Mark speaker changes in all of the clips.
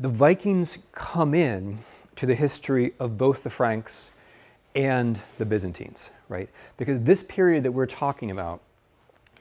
Speaker 1: the Vikings come in to the history of both the Franks and the Byzantines, right? Because this period that we're talking about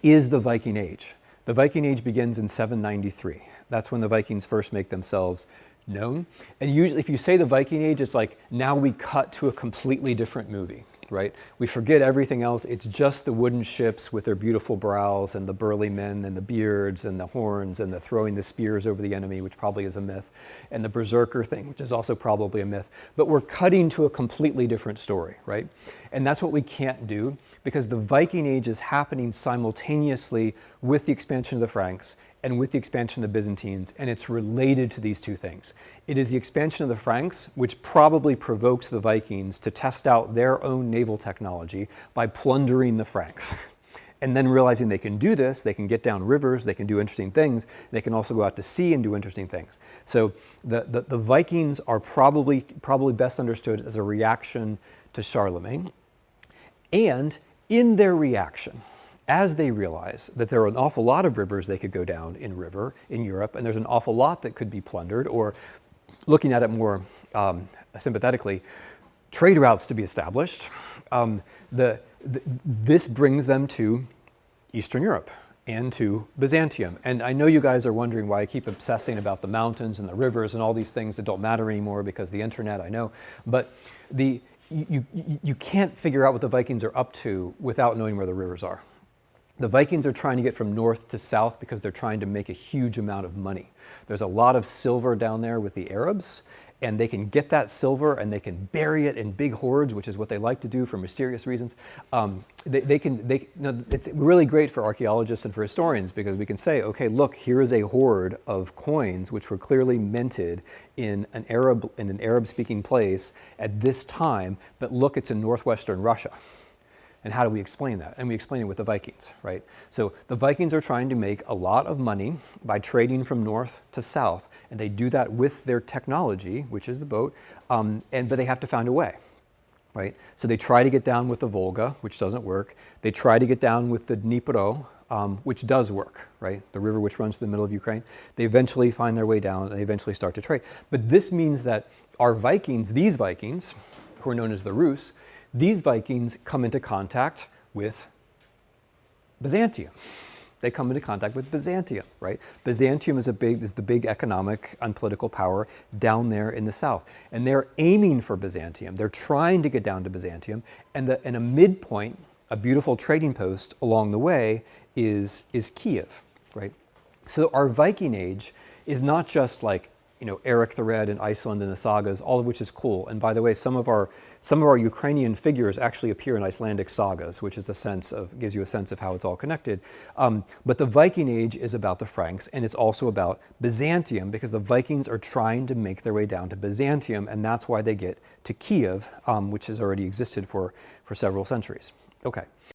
Speaker 1: is the Viking Age. The Viking Age begins in 793. That's when the Vikings first make themselves known. And usually if you say the Viking Age, it's like now we cut to a completely different movie, right? We forget everything else. It's just the wooden ships with their beautiful brows and the burly men and the beards and the horns and the throwing the spears over the enemy, which probably is a myth, and the berserker thing, which is also probably a myth. But we're cutting to a completely different story, right? And that's what we can't do because the Viking Age is happening simultaneously with the expansion of the Franks and with the expansion of the Byzantines, and it's related to these two things. It is the expansion of the Franks, which probably provokes the Vikings to test out their own naval technology by plundering the Franks. And then realizing they can do this, they can get down rivers, they can do interesting things, they can also go out to sea and do interesting things. So the Vikings are probably best understood as a reaction to Charlemagne. And in their reaction, as they realize that there are an awful lot of rivers they could go down in Europe, and there's an awful lot that could be plundered, or looking at it more sympathetically, trade routes to be established, this brings them to Eastern Europe and to Byzantium. And I know you guys are wondering why I keep obsessing about the mountains and the rivers and all these things that don't matter anymore because the internet, I know. But you can't figure out what the Vikings are up to without knowing where the rivers are. The Vikings are trying to get from north to south because they're trying to make a huge amount of money. There's a lot of silver down there with the Arabs, and they can get that silver and they can bury it in big hoards, which is what they like to do for mysterious reasons. It's really great for archaeologists and for historians because we can say, okay, look, here is a hoard of coins which were clearly minted in an Arab-speaking place at this time, but look, it's in northwestern Russia. And how do we explain that? And we explain it with the Vikings, right? So the Vikings are trying to make a lot of money by trading from north to south, and they do that with their technology, which is the boat, but they have to find a way, right? So they try to get down with the Volga, which doesn't work. They try to get down with the Dnipro, which does work, right? The river which runs through the middle of Ukraine. They eventually find their way down, and they eventually start to trade. But this means that our Vikings, these Vikings, who are known as the Rus, these Vikings come into contact with Byzantium. They come into contact with Byzantium, right? Byzantium is the big economic and political power down there in the south. And they're aiming for Byzantium. They're trying to get down to Byzantium. And a midpoint, a beautiful trading post along the way is Kiev, right? So our Viking Age is not just like, you know, Eric the Red and Iceland and the sagas, all of which is cool. And by the way, some of our Ukrainian figures actually appear in Icelandic sagas, which is gives you a sense of how it's all connected. But the Viking Age is about the Franks, and it's also about Byzantium, because the Vikings are trying to make their way down to Byzantium, and that's why they get to Kiev, which has already existed for several centuries. Okay.